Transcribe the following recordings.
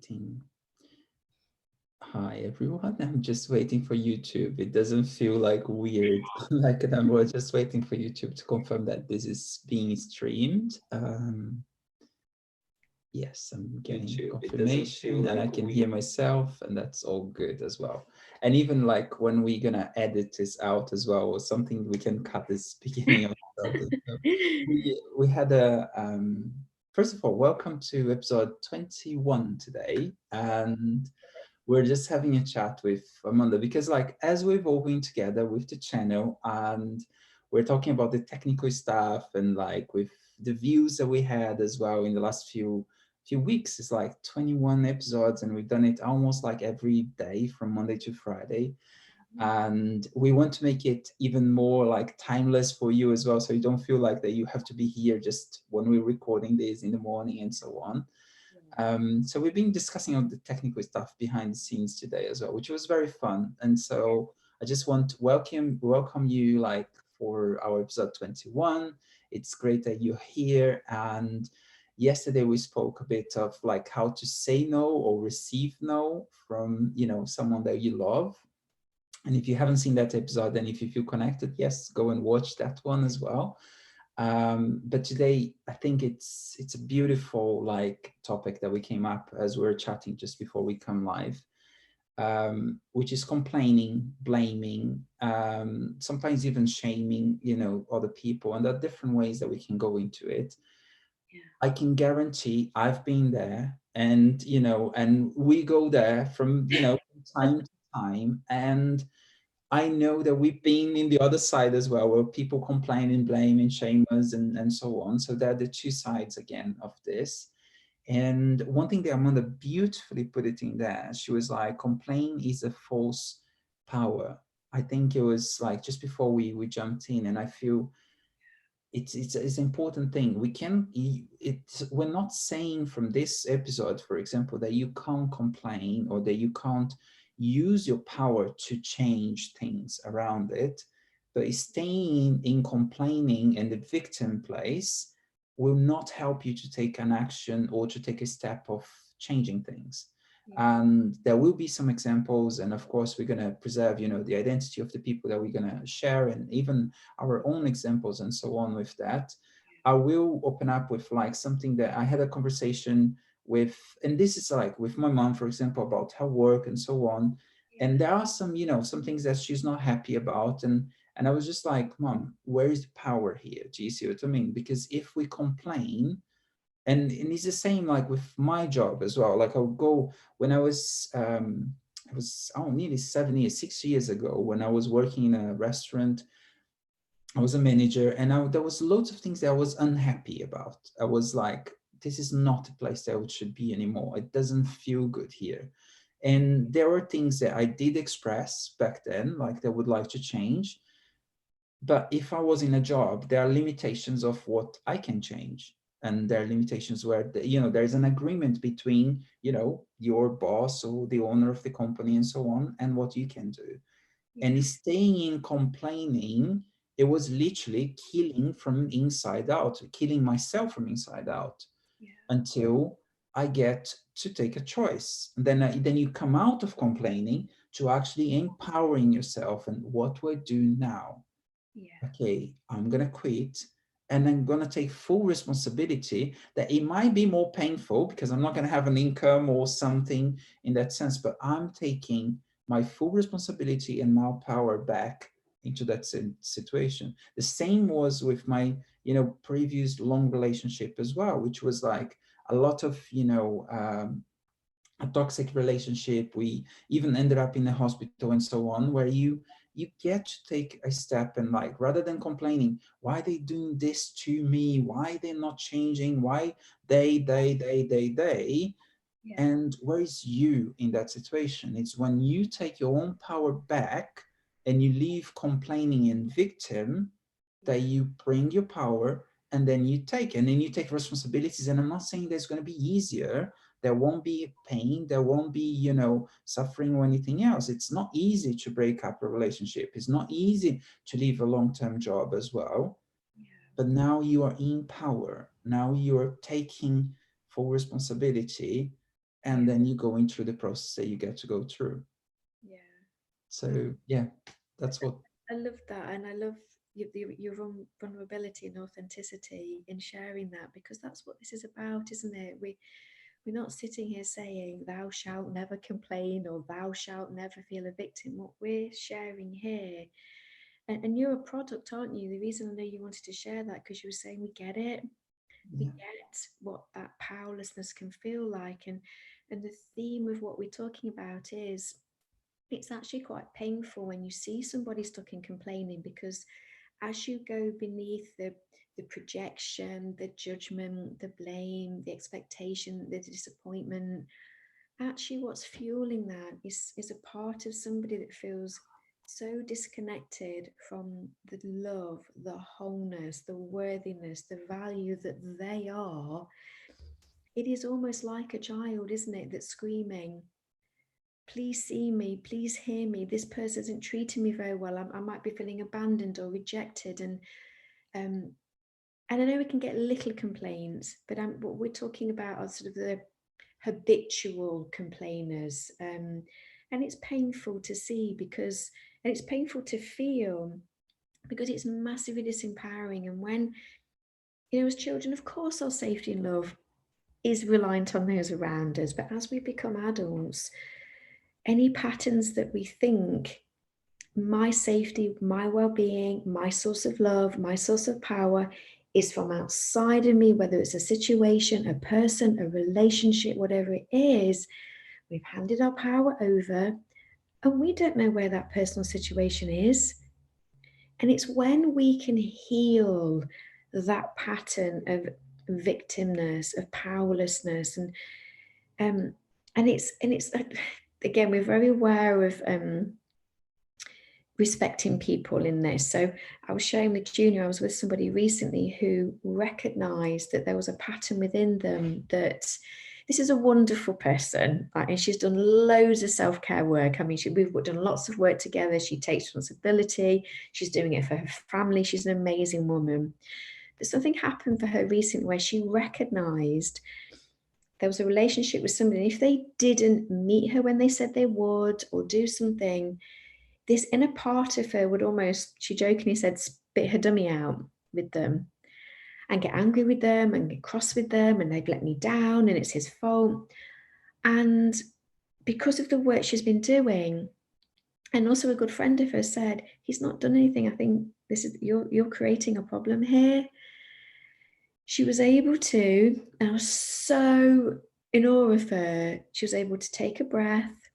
waiting. Hi everyone, I'm just waiting for YouTube. It doesn't feel like weird, like we're just waiting for YouTube to confirm that this is being streamed. Yes, I'm getting confirmation and I can hear myself, and that's all good as well. And even like when we're gonna edit this out as well, or something we can cut this beginning of something. So we had a first of all, welcome to episode 21 today, and we're just having a chat with Amanda because like as we've all been together with the channel and we're talking about the technical stuff and like with the views that we had as well in the last few weeks. It's like 21 episodes and we've done it almost like every day from Monday to Friday, and we want to make it even more like timeless for you as well, so you don't feel like that you have to be here just when we're recording this in the morning and so on. So we've been discussing all the technical stuff behind the scenes today as well, which was very fun. And so I just want to welcome you like for our episode 21. It's great that you're here. And yesterday we spoke a bit of like how to say no or receive no from, someone that you love. And if you haven't seen that episode, and if you feel connected, yes, go and watch that one as well. But today I think it's a beautiful like topic that we came up as we were chatting just before we come live, which is complaining, blaming, sometimes even shaming, other people, and there are different ways that we can go into it. I can guarantee I've been there, and and we go there from time to time, and I know that we've been in the other side as well, where people complain and blame and shame us and so on. So they're the two sides again of this. And one thing that Amanda beautifully put it in there, she was like, complain is a false power. I think it was like just before we jumped in, and I feel it's an important thing. We're not saying from this episode, for example, that you can't complain or that you can't use your power to change things around it, but staying in complaining and the victim place will not help you to take an action or to take a step of changing things. And there will be some examples, and of course we're going to preserve the identity of the people that we're going to share, and even our own examples and so on. With that, I will open up with like something that I had a conversation with, and this is like with my mom, for example, about her work and so on. And there are some some things that she's not happy about, and I was just like, Mom, where is the power here? Do you see what I mean? Because if we complain, and it's the same like with my job as well. Like I'll go when I was nearly 7 years, 6 years ago, when I was working in a restaurant. I was a manager, and there was loads of things that I was unhappy about. I was like, this is not a place that I should be anymore. It doesn't feel good here. And there were things that I did express back then, like that I would like to change. But if I was in a job, there are limitations of what I can change. And there are limitations where, there's an agreement between, your boss or the owner of the company and so on, and what you can do. And staying in complaining, it was literally killing from inside out, killing myself from inside out, until I get to take a choice. And then you come out of complaining to actually empowering yourself. And what do I do now? Okay, I'm going to quit, and I'm going to take full responsibility. That it might be more painful because I'm not going to have an income or something in that sense, but I'm taking my full responsibility and my power back into that situation. The same was with my, previous long relationship as well, which was like a lot of, a toxic relationship. We even ended up in the hospital and so on, where you get to take a step, and like, rather than complaining, why are they doing this to me? Why they're not changing? Why they? And where is you in that situation? It's when you take your own power back and you leave complaining and victim, that you bring your power, and then you take responsibilities. And I'm not saying that it's going to be easier. There won't be pain, there won't be suffering or anything else. It's not easy to break up a relationship, it's not easy to leave a long-term job as well. But now you are in power, now you're taking full responsibility, and then you're going through the process that you get to go through. Yeah. So yeah, that's what. I love that, and I love your vulnerability and authenticity in sharing that, because that's what this is about, isn't it? We're not sitting here saying thou shalt never complain or thou shalt never feel a victim. What we're sharing here, and you're a product, aren't you? The reason I know you wanted to share that, because you were saying we get it, we Yeah. get what that powerlessness can feel like, and the theme of what we're talking about is it's actually quite painful when you see somebody stuck in complaining, because as you go beneath the projection, the judgment, the blame, the expectation, the disappointment, actually what's fueling that is a part of somebody that feels so disconnected from the love, the wholeness, the worthiness, the value that they are. It is almost like a child, isn't it, that's screaming, please see me, please hear me, this person isn't treating me very well, I might be feeling abandoned or rejected. Um, and I know we can get little complaints, but what we're talking about are sort of the habitual complainers. And it's painful to see, because, and it's painful to feel, because it's massively disempowering. And when, as children, of course, our safety and love is reliant on those around us. But as we become adults, any patterns that we think my safety, my well-being, my source of love, my source of power is from outside of me, whether it's a situation, a person, a relationship, whatever it is, we've handed our power over and we don't know where that personal situation is. And it's when we can heal that pattern of victimness, of powerlessness, and it's again, we're very aware of respecting people in this. So I was sharing with Junior, I was with somebody recently who recognized that there was a pattern within them, that this is a wonderful person, and she's done loads of self-care work. I mean, we've done lots of work together. She takes responsibility. She's doing it for her family. She's an amazing woman. But something happened for her recently where she recognized there was a relationship with somebody, and if they didn't meet her when they said they would or do something, this inner part of her would almost, she jokingly said, spit her dummy out with them and get angry with them and get cross with them, and they've let me down and it's his fault. And because of the work she's been doing, and also a good friend of hers said, he's not done anything. I think this is, you're creating a problem here. She was able to, and I was so in awe of her, she was able to take a breath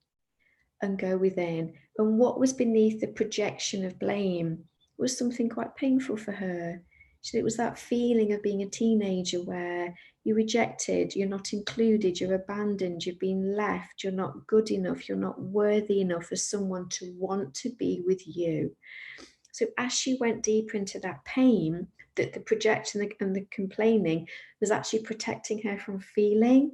and go within. And what was beneath the projection of blame was something quite painful for her. So it was that feeling of being a teenager where you're rejected, you're not included, you're abandoned, you've been left, you're not good enough, you're not worthy enough for someone to want to be with you. So as she went deeper into that pain, that the projection and the complaining was actually protecting her from feeling.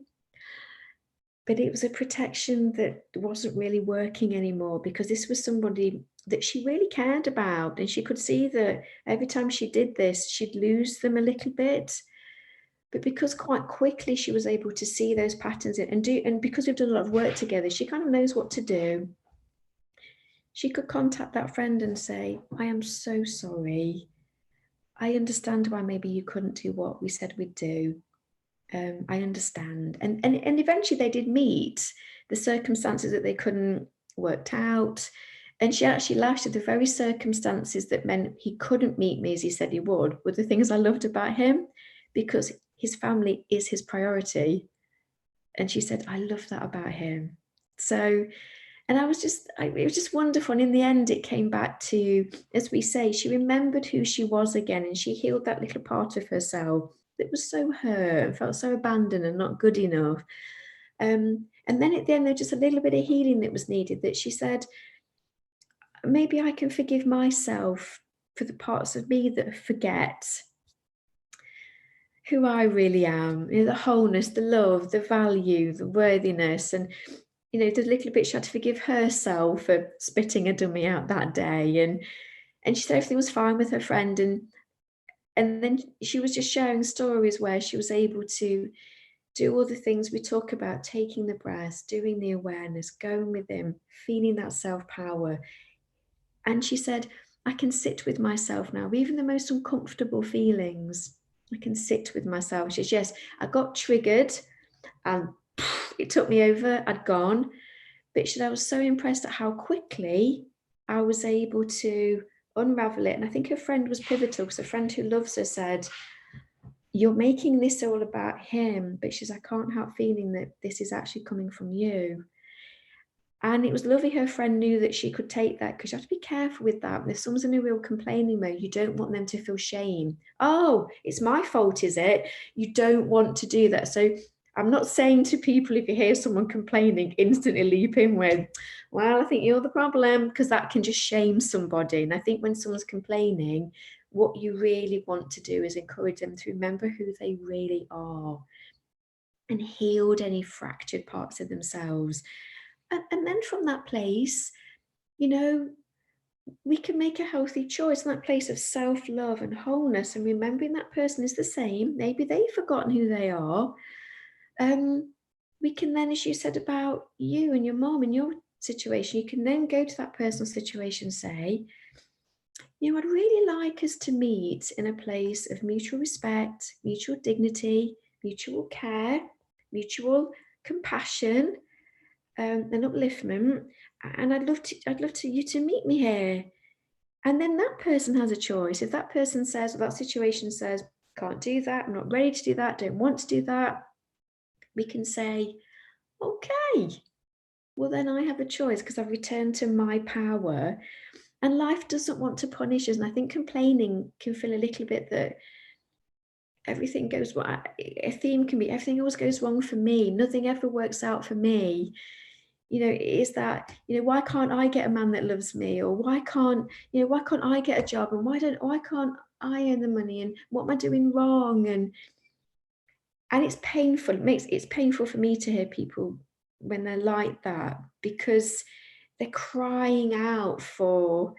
But it was a protection that wasn't really working anymore, because this was somebody that she really cared about. And she could see that every time she did this, she'd lose them a little bit. But because quite quickly she was able to see those patterns and because we've done a lot of work together, she kind of knows what to do. She could contact that friend and say, I am so sorry. I understand why maybe you couldn't do what we said we'd do. I understand. And eventually they did meet. The circumstances that they couldn't worked out. And she actually laughed at the very circumstances that meant he couldn't meet me as he said he would, were the things I loved about him, because his family is his priority. And she said, I love that about him. So, and it was just wonderful. And in the end, it came back to, as we say, she remembered who she was again, and she healed that little part of herself that was so hurt and felt so abandoned and not good enough. And then at the end, there was just a little bit of healing that was needed, that she said, maybe I can forgive myself for the parts of me that forget who I really am, the wholeness, the love, the value, the worthiness. And the little bit she had to forgive herself for spitting a dummy out that day. And she said everything was fine with her friend. And then she was just sharing stories where she was able to do all the things we talk about, taking the breaths, doing the awareness, going within, feeling that self-power. And she said, I can sit with myself now, even the most uncomfortable feelings. I can sit with myself. She says, yes, I got triggered and it took me over, I'd gone. But she said, I was so impressed at how quickly I was able to unravel it. And I think her friend was pivotal, because a friend who loves her said, you're making this all about him, but she says, I can't help feeling that this is actually coming from you. And it was lovely her friend knew that she could take that, because you have to be careful with that. If someone's in a real complaining mode, you don't want them to feel shame. Oh, it's my fault, is it? You don't want to do that. So I'm not saying to people, if you hear someone complaining, instantly leap in with, well, I think you're the problem, because that can just shame somebody. And I think when someone's complaining, what you really want to do is encourage them to remember who they really are and healed any fractured parts of themselves. And then from that place, you know, we can make a healthy choice in that place of self-love and wholeness, and remembering that person is the same. Maybe they've forgotten who they are. We can then, as you said about you and your mom and your situation, you can then go to that person's situation and say, you know, I'd really like us to meet in a place of mutual respect, mutual dignity, mutual care, mutual compassion, and upliftment. And I'd love to you to meet me here. And then that person has a choice. If that person says, or that situation says, can't do that, I'm not ready to do that, don't want to do that, we can say, okay, well then I have a choice, because I've returned to my power. And life doesn't want to punish us. And I think complaining can feel a little bit that everything goes wrong. A theme can be everything always goes wrong for me. Nothing ever works out for me. You know, is that, you know, why can't I get a man that loves me? Or why can't I get a job? And why can't I earn the money? And what am I doing wrong? And it's painful. It's painful for me to hear people when they're like that, because they're crying out for,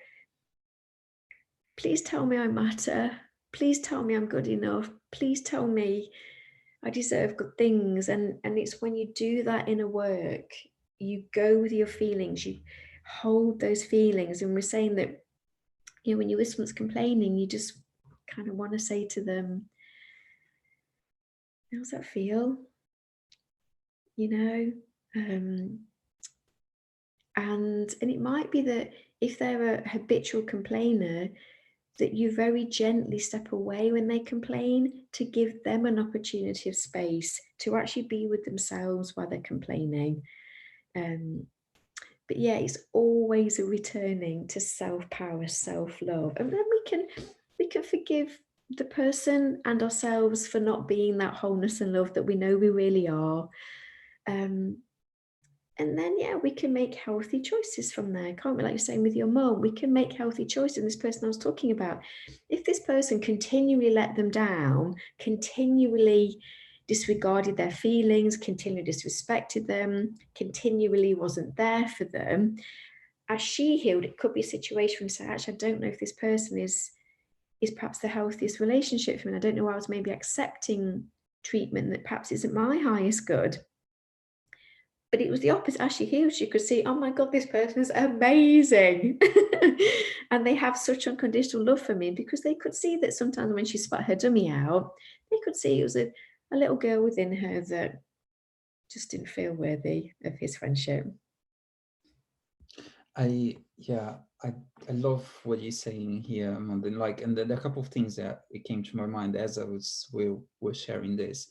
please tell me I matter. Please tell me I'm good enough. Please tell me I deserve good things. And it's when you do that inner work, you go with your feelings, you hold those feelings. And we're saying that, you know, when you hear someone's complaining, you just kind of want to say to them, how's that feel? You know? And it might be that if they're a habitual complainer, that you very gently step away when they complain, to give them an opportunity of space to actually be with themselves while they're complaining. But yeah, it's always a returning to self-power, self-love. And then we can forgive the person and ourselves for not being that wholeness and love that we know we really are. And then, yeah, we can make healthy choices from there, can't we? Like you're saying with your mom, we can make healthy choices. And this person I was talking about, if this person continually let them down, continually disregarded their feelings, continually disrespected them, continually wasn't there for them, as she healed, it could be a situation where you say, actually, I don't know if this person is perhaps the healthiest relationship for me. I don't know why I was maybe accepting treatment that perhaps isn't my highest good. But it was the opposite. As she healed, she could see, oh my God, this person is amazing. And they have such unconditional love for me, because they could see that sometimes when she spat her dummy out, they could see it was a little girl within her that just didn't feel worthy of his friendship. I love what you're saying here, Amanda. Like, and there are a couple of things that it came to my mind as we were sharing this.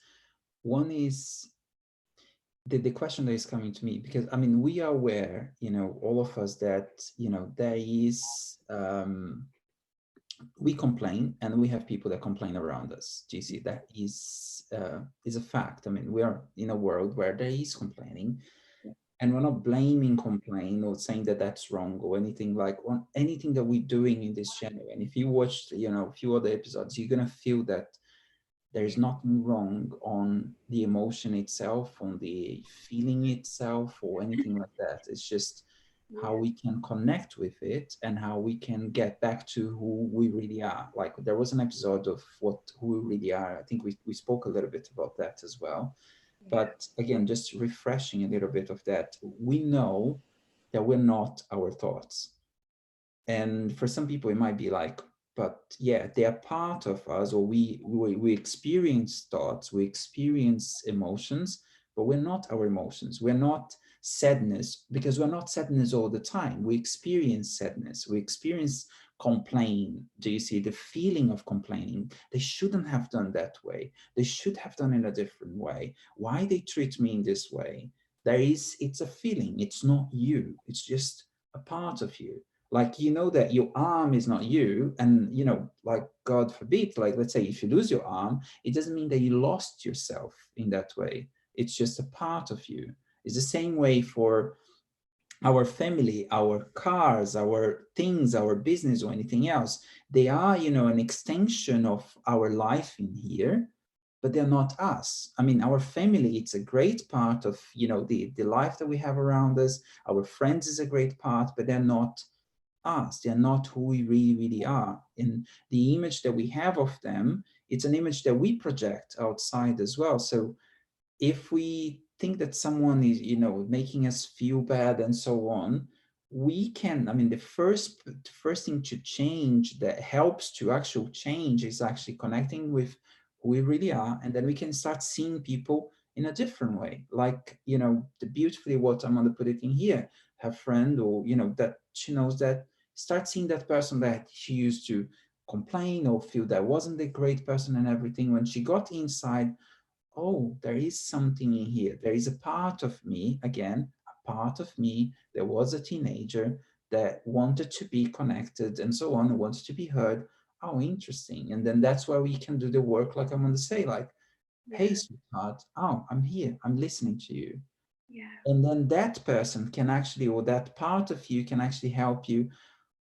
One is the question that is coming to me, because I mean, we are aware, you know, all of us, that, you know, there is we complain, and we have people that complain around us. Do you see? That is a fact. I mean, we are in a world where there is complaining, and we're not blaming complain or saying that that's wrong or anything, like on anything that we're doing in this channel. And if you watched, you know, a few other episodes, you're gonna feel that there is nothing wrong on the emotion itself, on the feeling itself, or anything like that. It's just how we can connect with it and how we can get back to who we really are. Like, there was an episode of who we really are. I think we spoke a little bit about that as well. Yeah. But again, just refreshing a little bit of that, we know that we're not our thoughts. And for some people, it might be like, but yeah, they are part of us, or we experience thoughts, we experience emotions, but we're not our emotions. We're not sadness, because we're not sadness all the time. We experience sadness, we experience complain. Do you see the feeling of complaining? They shouldn't have done that way. They should have done it in a different way. Why they treat me in this way? It's a feeling. It's not you. It's just a part of you. Like, you know that your arm is not you, and like, God forbid, like, let's say if you lose your arm, it doesn't mean that you lost yourself in that way. It's just a part of you. It's the same way for our family, our cars, our things, our business, or anything else. They are, an extension of our life in here, but they're not us. I mean, our family, it's a great part of, the life that we have around us. Our friends is a great part, but they're not us. They're not who we really, really are. And the image that we have of them, it's an image that we project outside as well. So if we think that someone is, making us feel bad and so on, we can, I mean, the first thing to change, that helps to actual change, is actually connecting with who we really are. And then we can start seeing people in a different way. Like, the beautifully what I'm going to put it in here, her friend, or, that she knows, that start seeing that person that she used to complain or feel that wasn't a great person and everything. When she got inside, oh, there is something in here. There is a part of me, again, a part of me that was a teenager that wanted to be connected and so on, wanted to be heard. Oh, interesting. And then that's where we can do the work, like I'm going to say, like, hey, Yeah. sweetheart, oh, I'm here. I'm listening to you. Yeah. And then that person can actually, or that part of you can actually help you.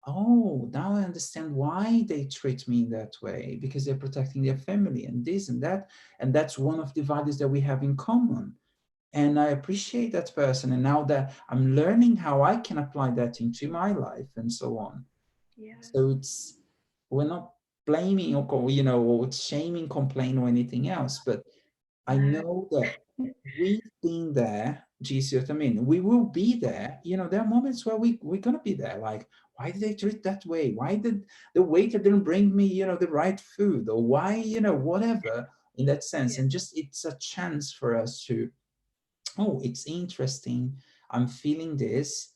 Oh, now I understand why they treat me in that way, because they're protecting their family and this and that. And that's one of the values that we have in common. And I appreciate that person. And now that I'm learning how I can apply that into my life and so on. Yeah. So we're not blaming, or, or shaming, complain, or anything else. But I No. know that we've been there. Do you see what I mean? We will be there. There are moments where we're gonna be there. Like, why did they treat that way? Why did the waiter didn't bring me, the right food? Or why, whatever, in that sense. Yeah. And just, it's a chance for us to, oh, it's interesting. I'm feeling this.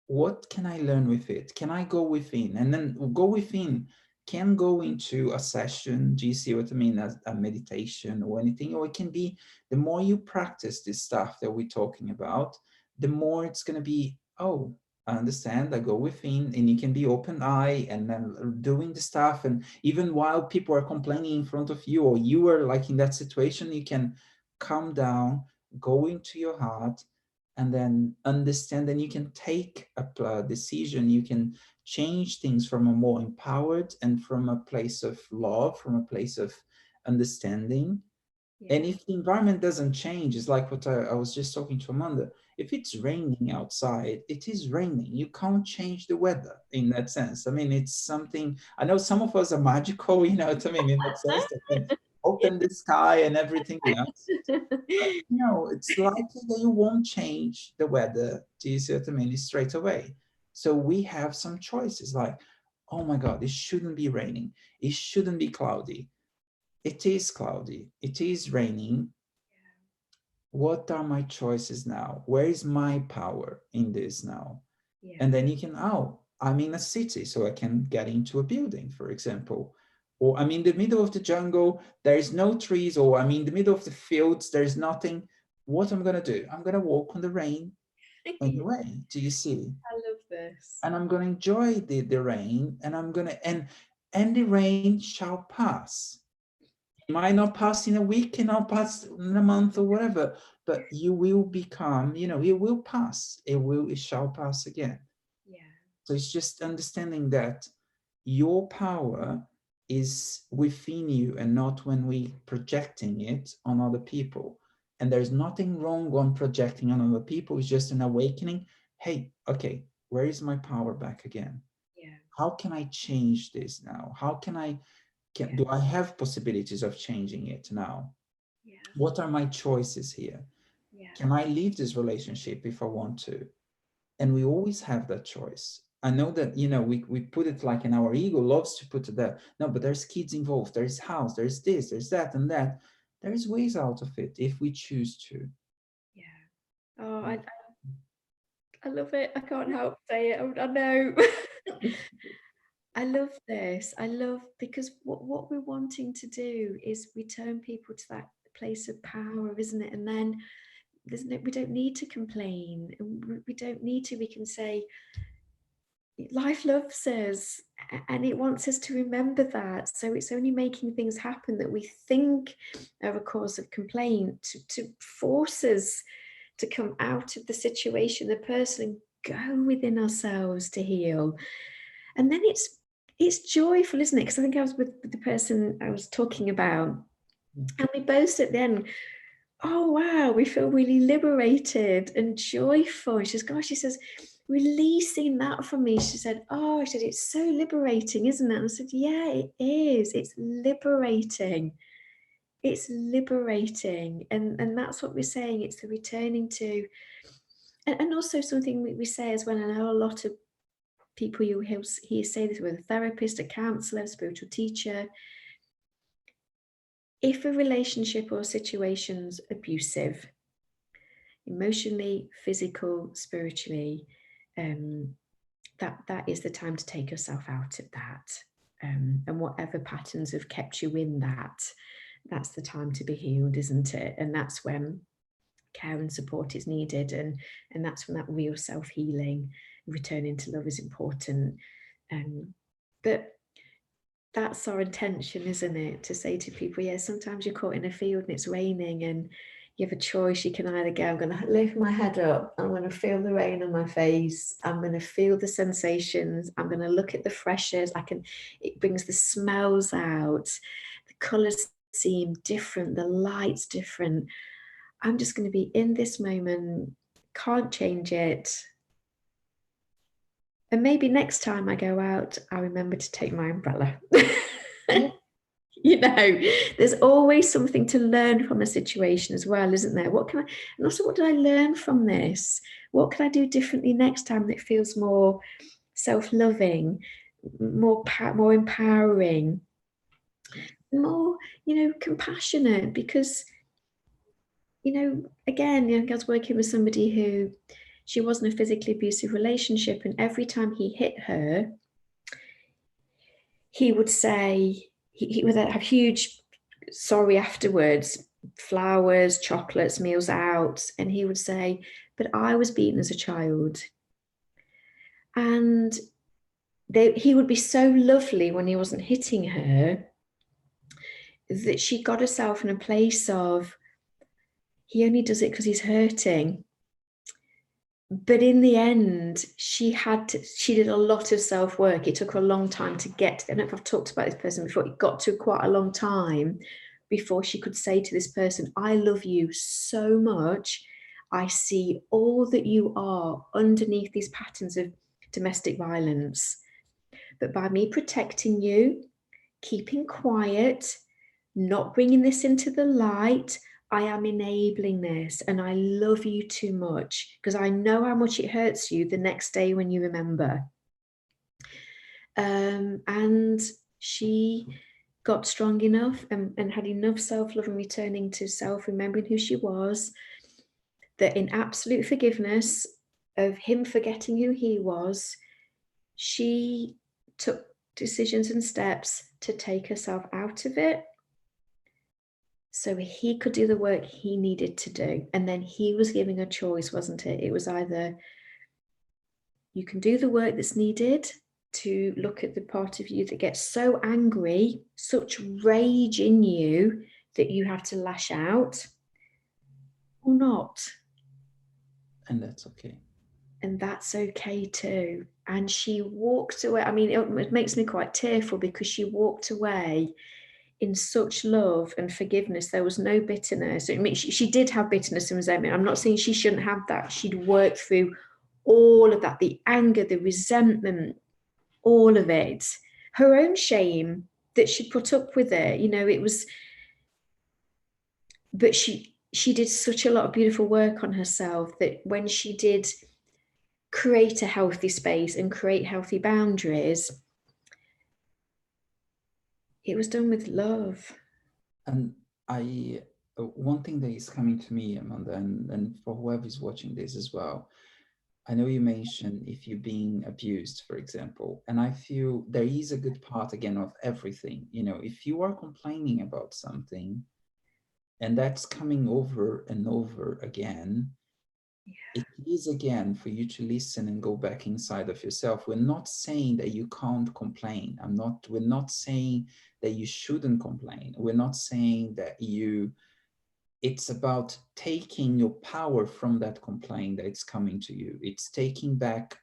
What can I learn with it? Can I go within? And then go within, can go into a session. Do you see what I mean? As a meditation or anything, or it can be, the more you practice this stuff that we're talking about, the more it's going to be, oh, I understand. I go within, and you can be open eye and then doing the stuff. And even while people are complaining in front of you, or you are like in that situation, you can calm down, go into your heart, and then understand, and you can take a decision. You can change things from a more empowered, and from a place of love, from a place of understanding. And Yeah. if the environment doesn't change, it's like what I was just talking to Amanda. If it's raining outside, it is raining. You can't change the weather in that sense. I mean, it's something, I know some of us are magical, what I mean, in that sense, that can open the sky and everything else. No, it's likely that you won't change the weather, do you see what I mean, straight away. So we have some choices, like, oh my God, it shouldn't be raining. It shouldn't be cloudy. It is cloudy. It is raining. What are my choices now? Where is my power in this now? Yeah. And then you can, oh, I'm in a city, so I can get into a building, for example. Or I'm in the middle of the jungle, there is no trees, or I'm in the middle of the fields, there's nothing. What I'm gonna do? I'm gonna walk on the rain I anyway. Do you see? love this. And I'm gonna enjoy the rain, and I'm gonna and the rain shall pass. It might not pass in a week, it not pass in a month or whatever, but you will become, it will pass. It shall pass again. Yeah. So it's just understanding that your power is within you, and not when we projecting it on other people. And there's nothing wrong on projecting on other people. It's just an awakening. Hey, okay, where is my power back again? Yeah. How can I change this now? How can I, Yeah. do I have possibilities of changing it now? What are my choices here? Can I leave this relationship if I want to? And we always have that choice. I know that, you know, we put it like in our ego loves to put it there. No, but there's kids involved, there's house, there's this, there's that and that. There is ways out of it if we choose to. Yeah. Oh, I love it. I can't help say it. I know. I love this. I love, because what we're wanting to do is return people to that place of power, isn't it? And then we don't need to complain. We don't need to. We can say, life loves us and it wants us to remember that. So it's only making things happen that we think are a cause of complaint to force us to come out of the situation, the person, go within ourselves to heal. And then it's joyful, isn't it? Because I think I was with the person I was talking about, and we both said then, oh wow, we feel really liberated and joyful. And she says, gosh, she says, releasing that from me. She said, oh, she said, it's so liberating, isn't it? And I said, yeah, it is. It's liberating. It's liberating. And that's what we're saying. It's the returning to, and also something we say as well. And I know a lot of people you hear say this, with a therapist, a counselor, a spiritual teacher. If a relationship or situation's abusive, emotionally, physical, spiritually, that is the time to take yourself out of that. And whatever patterns have kept you in that's the time to be healed, isn't it? And that's when care and support is needed, and that's when that real self-healing, returning to love, is important. But that's our intention, isn't it? To say to people, yeah, sometimes you're caught in a field and it's raining and you have a choice. You can either go, I'm going to lift my head up, I'm going to feel the rain on my face, I'm going to feel the sensations, I'm going to look at the freshers, it brings the smells out, the colours seem different, the light's different. I'm just going to be in this moment, can't change it. And maybe next time I go out, I'll remember to take my umbrella. You know, there's always something to learn from a situation as well, isn't there? And also, what did I learn from this? What can I do differently next time that feels more self-loving, more empowering, more, compassionate? Because, again, I was working with somebody who, she was in a physically abusive relationship, and every time he hit her, he would say, he would have huge sorry afterwards, flowers, chocolates, meals out, and he would say, but I was beaten as a child. And he would be so lovely when he wasn't hitting her, that she got herself in a place of, he only does it because he's hurting. But in the end, she did a lot of self-work. It took her a long time to get to, I don't know if I've talked about this person before, it got to quite a long time before she could say to this person, I love you so much. I see all that you are underneath these patterns of domestic violence. But by me protecting you, keeping quiet, not bringing this into the light, I am enabling this, and I love you too much because I know how much it hurts you the next day when you remember. And she got strong enough and had enough self-love and returning to self, remembering who she was, that in absolute forgiveness of him forgetting who he was, she took decisions and steps to take herself out of it, so he could do the work he needed to do. And then he was giving a choice, wasn't it? It was either you can do the work that's needed to look at the part of you that gets so angry, such rage in you that you have to lash out, or not. And that's okay. And that's okay too. And she walked away. I mean, it makes me quite tearful because she walked away in such love and forgiveness. There was no bitterness. I mean, she did have bitterness and resentment. I'm not saying she shouldn't have that. She'd worked through all of that, the anger, the resentment, all of it. Her own shame that she put up with it. It was, but she did such a lot of beautiful work on herself that when she did create a healthy space and create healthy boundaries, it was done with love. And I, one thing that is coming to me, Amanda, and for whoever is watching this as well, I know you mentioned if you're being abused, for example, and I feel there is a good part again of everything. You know, if you are complaining about something and that's coming over and over again, it is again for you to listen and go back inside of yourself. We're not saying that you can't complain. We're not saying that you shouldn't complain. We're not saying that it's about taking your power from that complaint that it's coming to you. It's taking back,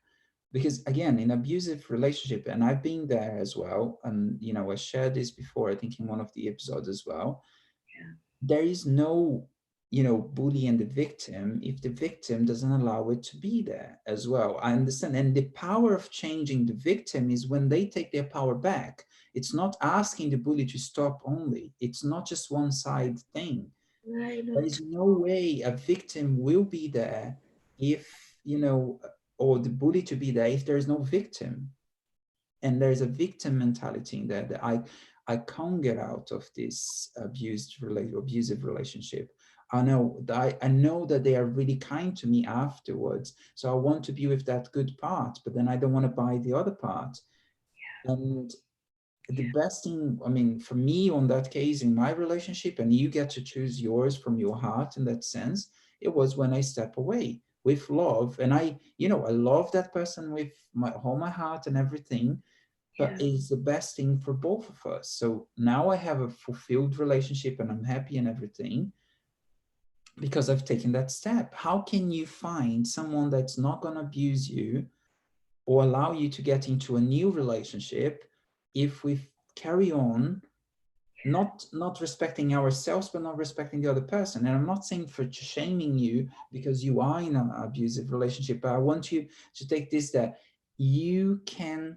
because again, in abusive relationship, and I've been there as well, and you know, I shared this before, I think in one of the episodes as well, Yeah. there is no, you know, bully and the victim if the victim doesn't allow it to be there as well. I understand. And the power of changing the victim is when they take their power back. It's not asking the bully to stop only. It's not just one side thing. No, There not. is no way a victim will be there if, you know, or the bully to be there if there is no victim. And there's a victim mentality in there that I can't get out of this abusive relationship. I know that they are really kind to me afterwards. So I want to be with that good part, but then I don't want to buy the other part. And the best thing, I mean, for me on that case in my relationship, and you get to choose yours from your heart in that sense, it was when I step away with love. And I, you know, I love that person with my whole my heart and everything, but Yeah. it's the best thing for both of us. So now I have a fulfilled relationship and I'm happy and everything because I've taken that step. How can you find someone that's not going to abuse you or allow you to get into a new relationship if we carry on not respecting ourselves but not respecting the other person? And I'm not saying for shaming you because you are in an abusive relationship, but I want you to take this, that you can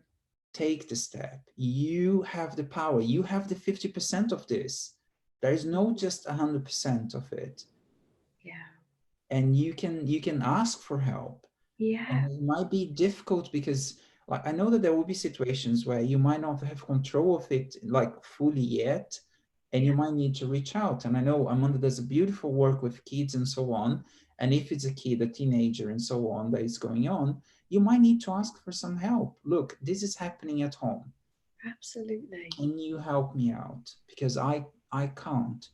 take the step. You have the power. You have the 50% of this. There is no just 100% of it. Yeah. And you can ask for help. Yeah. And it might be difficult because, like, I know that there will be situations where you might not have control of it like fully yet, and you Yeah. might need to reach out. And I know Amanda does a beautiful work with kids and so on. And if it's a kid, a teenager and so on that is going on, you might need to ask for some help. Look, this is happening at home. Absolutely. Can you help me out? Because I can't.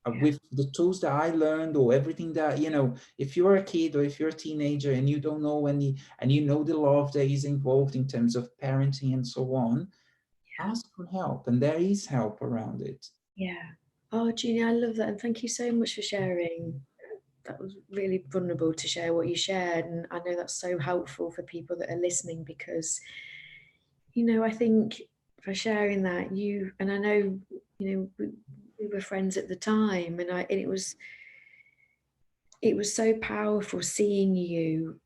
Yeah. With the tools that I learned or everything that, you know, if you're a kid or if you're a teenager and you don't know any, and you know the love that is involved in terms of parenting and so on, ask for help. And there is help around it. Yeah. Oh, Junie, I love that. And thank you so much for sharing. That was really vulnerable to share what you shared. And I know that's so helpful for people that are listening because, I think for sharing that, and I know, we were friends at the time, and it was so powerful seeing you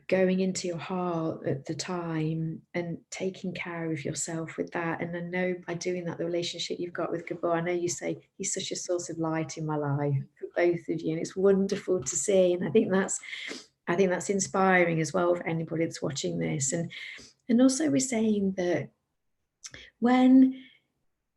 going into your heart at the time and taking care of yourself with that. And I know by doing that, the relationship you've got with Gabor, I know you say he's such a source of light in my life for both of you, and it's wonderful to see. And I think that's inspiring as well for anybody that's watching this. And also we're saying that when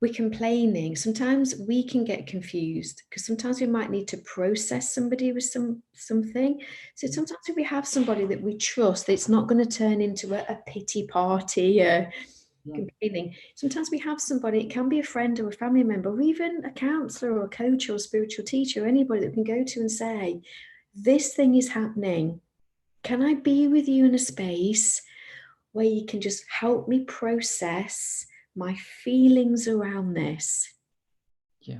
we're complaining, sometimes we can get confused because sometimes we might need to process somebody with something. So sometimes if we have somebody that we trust, it's not going to turn into a pity party, Yeah. complaining. Sometimes we have somebody, it can be a friend or a family member, or even a counselor or a coach or a spiritual teacher, anybody that we can go to and say, this thing is happening. Can I be with you in a space where you can just help me process my feelings around this? Yeah.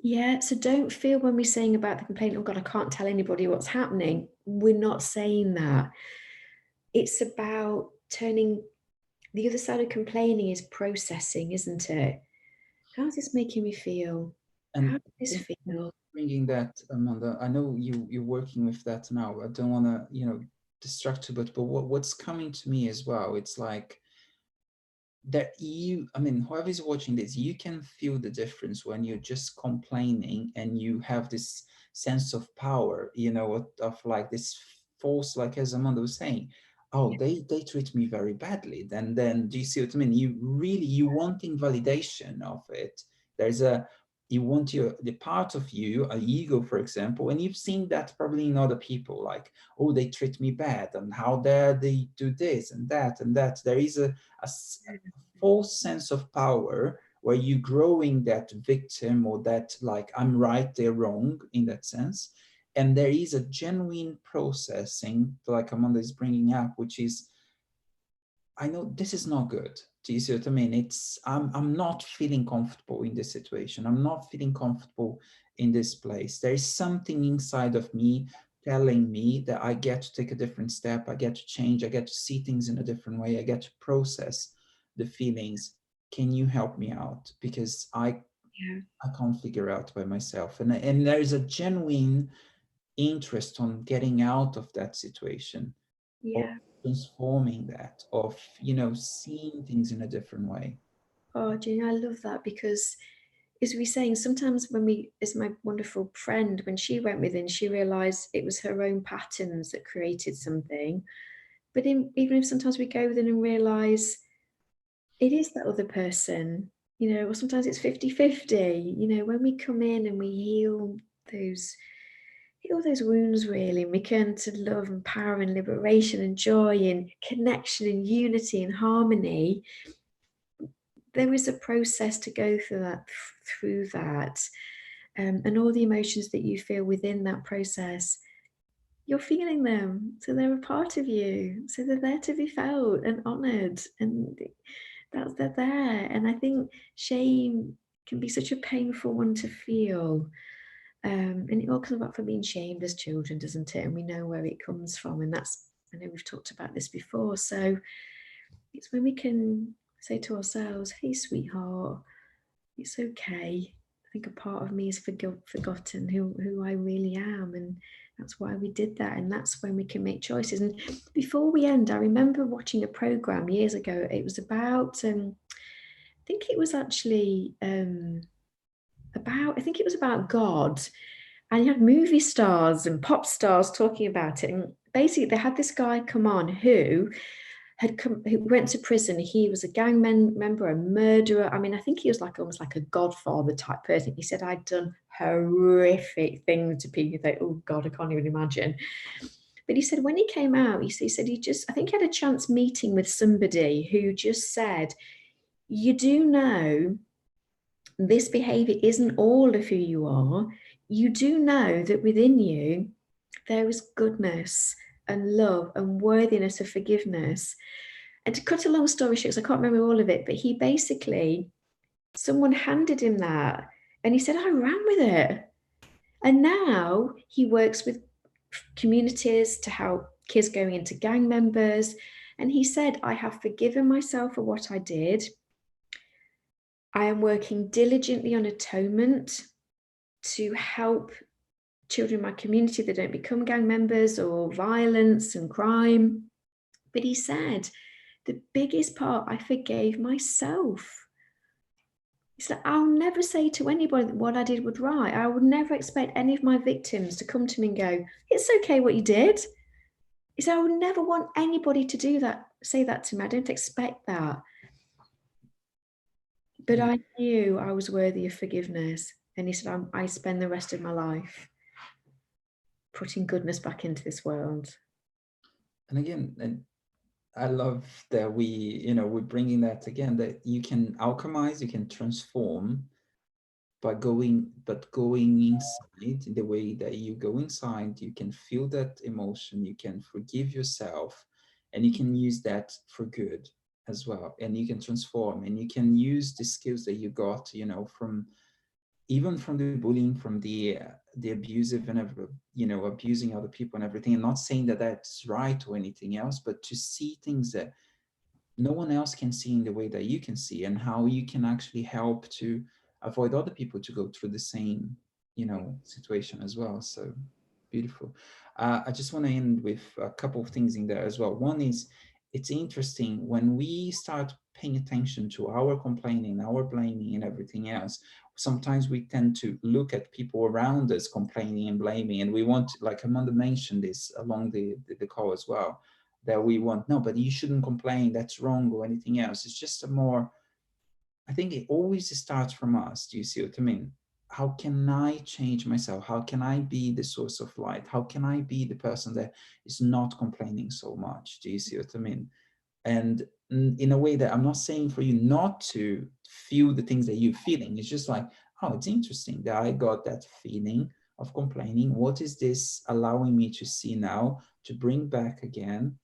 Yeah, so don't feel when we're saying about the complaint, oh God, I can't tell anybody what's happening. We're not saying that. It's about turning the other side of complaining is processing, isn't it? How's this making me feel? How And does this thank you feel? for bringing that, Amanda. I know you're working with that now. I don't want to, distract you, but what's coming to me as well, it's like that you, I mean, whoever is watching this, you can feel the difference when you're just complaining and you have this sense of power, of like this force, like as Amanda was saying, oh, they treat me very badly. Then do you see what I mean? You wanting validation of it. There's a, you want the part of you, a ego, for example, and you've seen that probably in other people, like, oh, they treat me bad, and how dare they do this and that and that. There is a false sense of power where you growing that victim, or that like I'm right, they're wrong, in that sense. And there is a genuine processing, like Amanda is bringing up, which is, I know this is not good. Do you see what I mean? It's, I'm not feeling comfortable in this situation. I'm not feeling comfortable in this place. There is something inside of me telling me that I get to take a different step. I get to change. I get to see things in a different way. I get to process the feelings. Can you help me out? Because Yeah. I can't figure out by myself. And there is a genuine interest on getting out of that situation, of Yeah. transforming that, of seeing things in a different way. Oh, Gina, I love that, because as we saying, sometimes when we, as my wonderful friend, when she went within, she realized it was her own patterns that created something. But even if sometimes we go within and realize it is that other person, or sometimes it's 50-50, when we come in and we those heal those wounds, really, and we turn to love and power and liberation and joy and connection and unity and harmony. There is a process to go through that, and all the emotions that you feel within that process, you're feeling them, so they're a part of you, so they're there to be felt and honored, and they're there. And I think shame can be such a painful one to feel, and it all comes back from being shamed as children, doesn't it? And we know where it comes from, and that's, I know we've talked about this before. So it's when we can say to ourselves, hey sweetheart, it's okay. I think a part of me has forgotten who I really am, and that's why we did that. And that's when we can make choices. And before we end, I remember watching a program years ago. It was about, I think it was actually I think it was about God, and you had movie stars and pop stars talking about it. And basically, they had this guy come on who went to prison. He was a gang member, a murderer. I mean, I think he was like almost like a godfather type person. He said, I'd done horrific things to people. You think, oh God, I can't even imagine. But he said when he came out, he said I think he had a chance meeting with somebody who just said, you do know this behavior isn't all of who you are. You do know that within you, there is goodness and love and worthiness of forgiveness. And to cut a long story short, because I can't remember all of it, but he basically, someone handed him that and he said, I ran with it. And now he works with communities to help kids going into gang members. And he said, I have forgiven myself for what I did. I am working diligently on atonement to help children in my community that don't become gang members or violence and crime. But he said, the biggest part, I forgave myself. He said, I'll never say to anybody that what I did was right. I would never expect any of my victims to come to me and go, it's okay what you did. He said, I would never want anybody to do that, say that to me. I don't expect that. But Yeah. I knew I was worthy of forgiveness. And he said, I spend the rest of my life putting goodness back into this world. And again, and I love that we're bringing that again, that you can alchemize, you can transform by going inside. In the way that you go inside, you can feel that emotion, you can forgive yourself, and you can use that for good as well. And you can transform, and you can use the skills that you got, from even from the bullying, from the abusive and abusing other people and everything. And not saying that that's right or anything else, but to see things that no one else can see in the way that you can see, and how you can actually help to avoid other people to go through the same situation as well. So beautiful. I just want to end with a couple of things in there as well. One is, it's interesting when we start paying attention to our complaining, our blaming and everything else, sometimes we tend to look at people around us complaining and blaming, and we want, like Amanda mentioned this along the call as well, that we want, no, but you shouldn't complain, that's wrong, or anything else. It's just a more, I think it always starts from us. Do you see what I mean? How can I change myself? How can I be the source of light? How can I be the person that is not complaining so much? Do you see what I mean? And in a way that I'm not saying for you not to feel the things that you're feeling. It's just like, oh, it's interesting that I got that feeling of complaining. What is this allowing me to see now, to bring back again,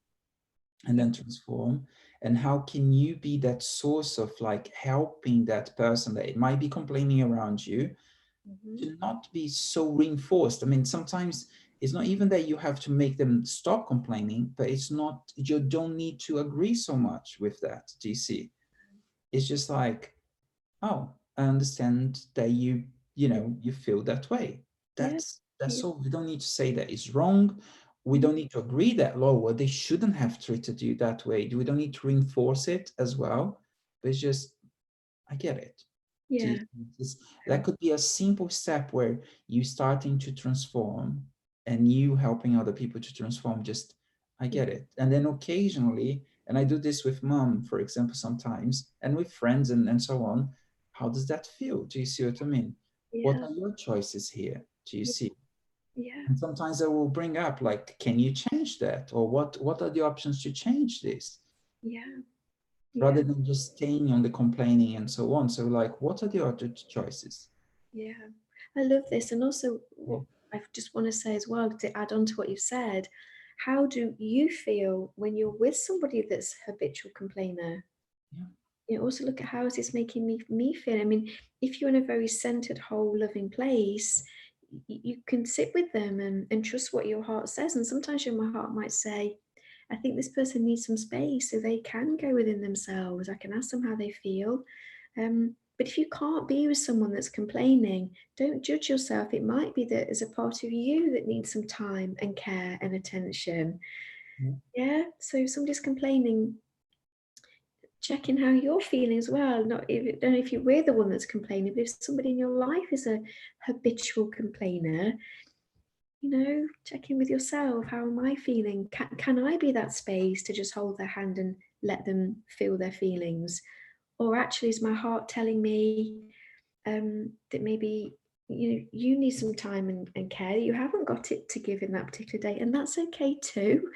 and then transform? And how can you be that source of like helping that person that it might be complaining around you to not be so reinforced? I mean, sometimes it's not even that you have to make them stop complaining, but it's not, you don't need to agree so much with that. Do you see? It's just like, oh, I understand that you know, you feel that way. Yeah. That's Yeah. all. We don't need to say that it's wrong. We don't need to agree that, oh, well, they shouldn't have treated you that way. We don't need to reinforce it as well. But it's just, I get it. Yeah. That could be a simple step where you starting to transform and you helping other people to transform. Just, I get it. And then occasionally, and I do this with mom, for example, sometimes, and with friends and so on. How does that feel? Do you see what I mean? What Yeah. are your choices here? Do you Yeah. see? Yeah. And sometimes I will bring up like, can you change that? Or what are the options to change this? Yeah. Rather Yeah. than just staying on the complaining and so on. So like, what are the other choices? Yeah. I love this. And also, Yeah. what I just want to say as well, to add on to what you've said, how do you feel when you're with somebody that's habitual complainer? Yeah. You know, also look at how is this making me feel. I mean, if you're in a very centered, whole, loving place, you can sit with them and trust what your heart says. And sometimes your heart might say, I think this person needs some space so they can go within themselves. I can ask them how they feel. But if you can't be with someone that's complaining, don't judge yourself. It might be that there's a part of you that needs some time and care and attention. Yeah. Yeah. So if somebody's complaining, checking how you're feeling as well. Not if, don't know if you're the one that's complaining, but if somebody in your life is a habitual complainer, you know, check in with yourself. How am I feeling? Can I be that space to just hold their hand and let them feel their feelings? Or actually, is my heart telling me that maybe you need some time and care? You haven't got it to give in that particular day, and that's okay too.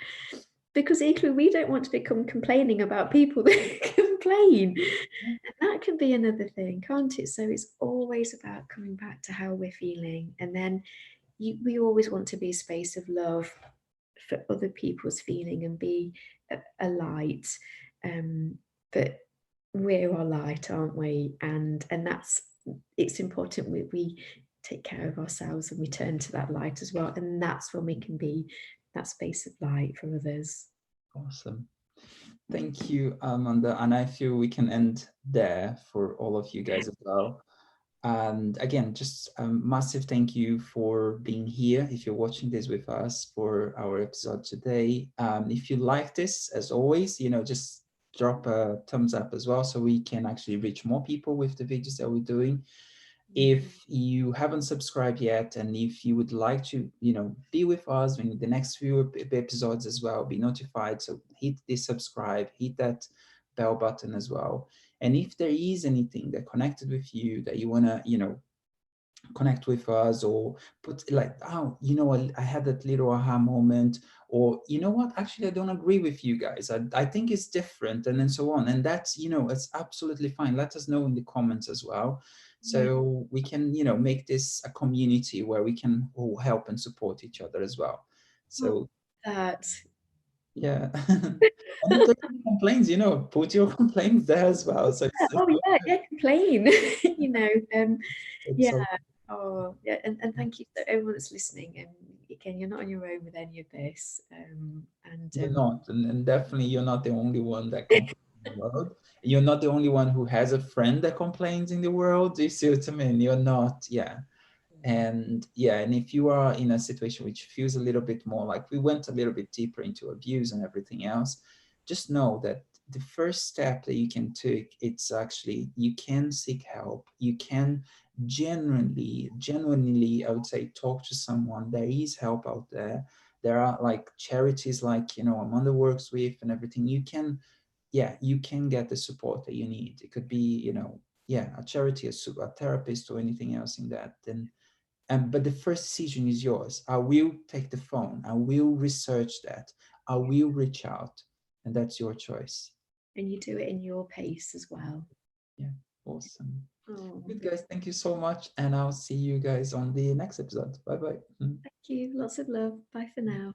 Because equally, we don't want to become complaining about people that complain. And that can be another thing, can't it? So it's always about coming back to how we're feeling. And then we always want to be a space of love for other people's feeling and be a light. But we're our light, aren't we? And that's, it's important we take care of ourselves and we turn to that light as well. And that's when we can be that space of light for others. Awesome. Thank you, Amanda. And I feel we can end there for all of you guys as well. And again, just a massive thank you for being here. If you're watching this with us for our episode today, if you like this, as always, just drop a thumbs up as well, so we can actually reach more people with the videos that we're doing. If you haven't subscribed yet, and if you would like to, be with us in the next few episodes as well, be notified. So hit the subscribe, hit that bell button as well. And if there is anything that connected with you that you want to, connect with us, or put like, oh, I had that little aha moment, or you know what, actually I don't agree with you guys, I think it's different, and then so on, and that's, it's absolutely fine. Let us know in the comments as well, so we can, make this a community where we can all help and support each other as well. So That. yeah. And if there's any complaints, put your complaints there as well, so Oh yeah, complain. it's Yeah. so Oh yeah, and thank you to everyone that's listening. And again, you're not on your own with any of this. You're not, and definitely you're not the only one that complains in the world. You're not the only one who has a friend that complains in the world. Do you see what I mean? You're not, yeah. And yeah, and if you are in a situation which feels a little bit more like we went a little bit deeper into abuse and everything else, just know that the first step that you can take, it's actually, you can seek help. You can genuinely, I would say, talk to someone. There is help out there. There are like charities like, Amanda works with and everything. You can, yeah, you can get the support that you need. It could be, yeah, a charity, a therapist, or anything else in that. Then, but the first decision is yours. I will take the phone. I will research that. I will reach out, and that's your choice. And you do it in your pace as well. Yeah, awesome. Oh, Good, guys. Thank you so much, and I'll see you guys on the next episode. Bye bye. thank you. Lots of love. Bye for now.